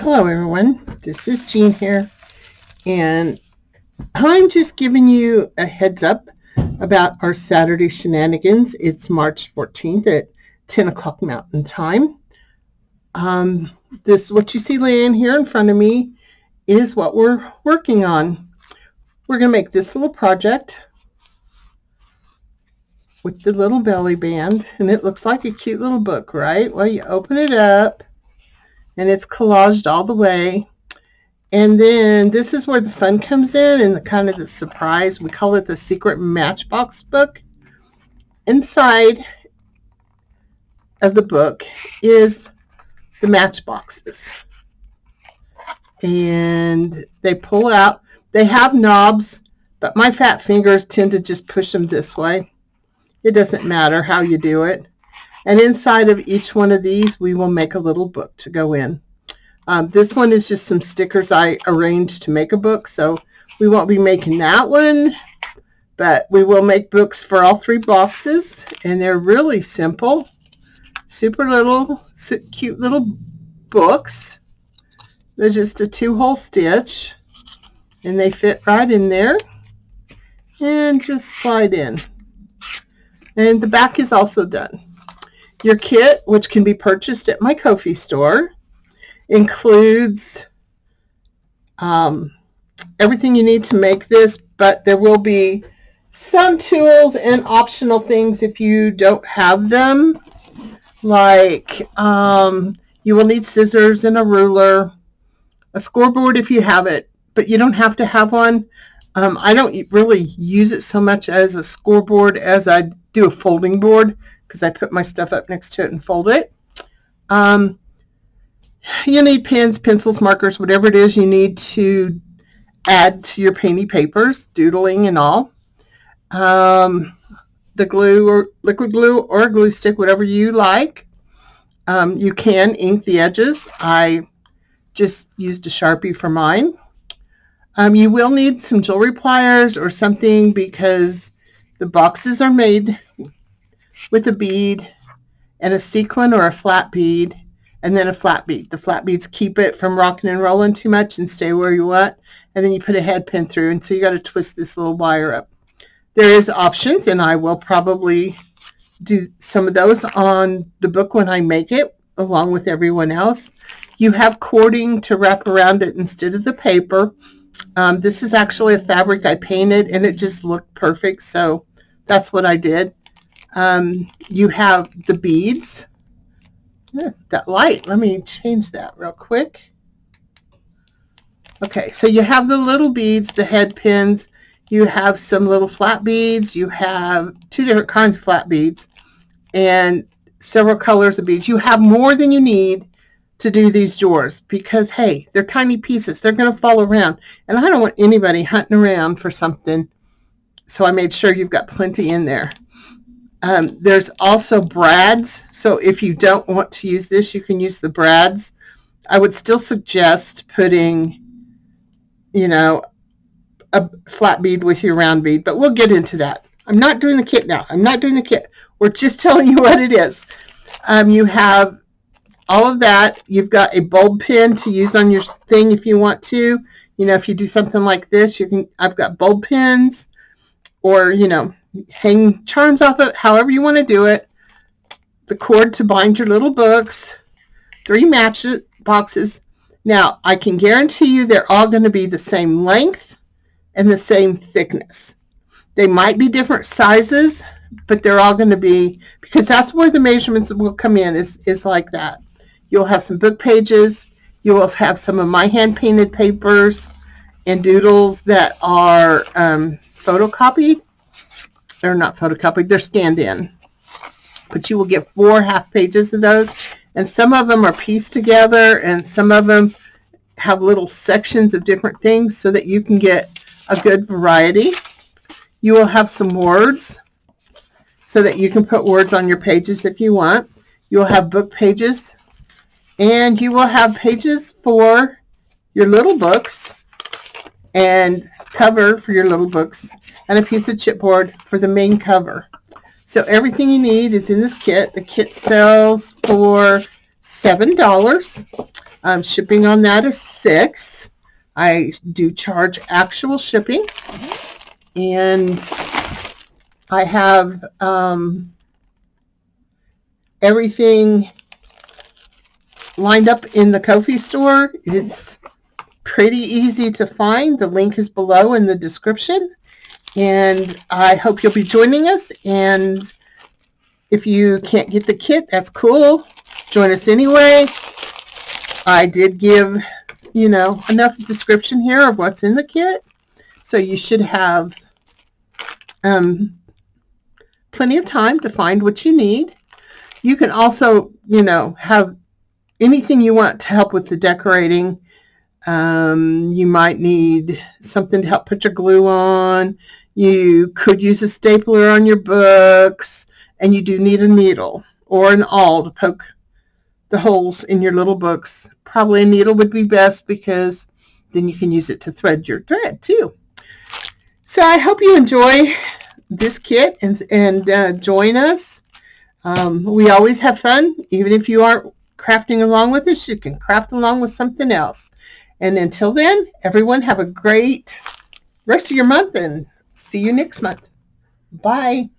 Hello everyone, this is Jean here, and I'm just giving you a heads up about our Saturday Shenanigans. It's March 14th at 10 o'clock Mountain Time. What you see laying here in front of me is what we're working on. We're going to make this little project with the little belly band, and it looks like a cute little book, right? Well, you open it up, and it's collaged all the way. And then this is where the fun comes in and the kind of the surprise. We call it the secret Matchbox book. Inside of the book is the matchboxes. And they pull out. They have knobs, but my fat fingers tend to just push them this way. It doesn't matter how you do it. And inside of each one of these, we will make a little book to go in. This one is just some stickers I arranged to make a book, so we won't be making that one, but we will make books for all three boxes, and they're really simple, super little, cute little books. They're just a 2-hole stitch, and they fit right in there, and just slide in. And the back is also done. Your kit, which can be purchased at my Ko-fi store, includes everything you need to make this, but there will be some tools and optional things if you don't have them. Like you will need scissors and a ruler, a scoreboard if you have it, but you don't have to have one. I don't really use it so much as a scoreboard as I do a folding board, because I put my stuff up next to it and fold it. You need pens, pencils, markers, whatever it is you need to add to your painty papers, doodling and all. The glue or liquid glue or a glue stick, whatever you like. You can ink the edges. I just used a Sharpie for mine. You will need some jewelry pliers or something, because the boxes are made with a bead and a sequin or a flat bead, and then a flat bead. The flat beads keep it from rocking and rolling too much and stay where you want. And then you put a head pin through, and so you got to twist this little wire up. There is options, and I will probably do some of those on the book when I make it, along with everyone else. You have cording to wrap around it instead of the paper. This is actually a fabric I painted, and it just looked perfect, so that's what I did. You have the beads. That light, let me change that real quick. Okay, so you have the little beads, the head pins. You have some little flat beads. You have 2 different kinds of flat beads and several colors of beads. You have more than you need to do these drawers, because hey, they're tiny pieces. They're going to fall around, and I don't want anybody hunting around for something, so I made sure you've got plenty in there. There's also brads, so if you don't want to use this, you can use the brads. I would still suggest putting, a flat bead with your round bead, but we'll get into that. I'm not doing the kit now. I'm not doing the kit. We're just telling you what it is. You have all of that. You've got a bulb pin to use on your thing if you want to. If you do something like this, I've got bulb pins, or, hang charms off it, however you want to do it. The cord to bind your little books. 3 match boxes. Now, I can guarantee you they're all going to be the same length and the same thickness. They might be different sizes, but they're all going to be, because that's where the measurements will come in, is like that. You'll have some book pages. You will have some of my hand-painted papers and doodles that are photocopied. They're not photocopied, they're scanned in. But you will get 4 half pages of those. And some of them are pieced together, and some of them have little sections of different things so that you can get a good variety. You will have some words so that you can put words on your pages if you want. You will have book pages, and you will have pages for your little books, and cover for your little books, and a piece of chipboard for the main cover. So everything you need is in this kit. The kit sells for $7. Shipping on that is $6. I do charge actual shipping, and I have everything lined up in the Ko-fi store. It's pretty easy to find. The link is below in the description, and I hope you'll be joining us. And if you can't get the kit, that's cool. Join us anyway. I did give, enough description here of what's in the kit, so you should have plenty of time to find what you need. You can also, have anything you want to help with the decorating. You might need something to help put your glue on. You could use a stapler on your books, and you do need a needle or an awl to poke the holes in your little books. Probably a needle would be best, because then you can use it to thread your thread too. So I hope you enjoy this kit and join us. We always have fun. Even if you aren't crafting along with us, you can craft along with something else. And until then, everyone have a great rest of your month, and see you next month. Bye.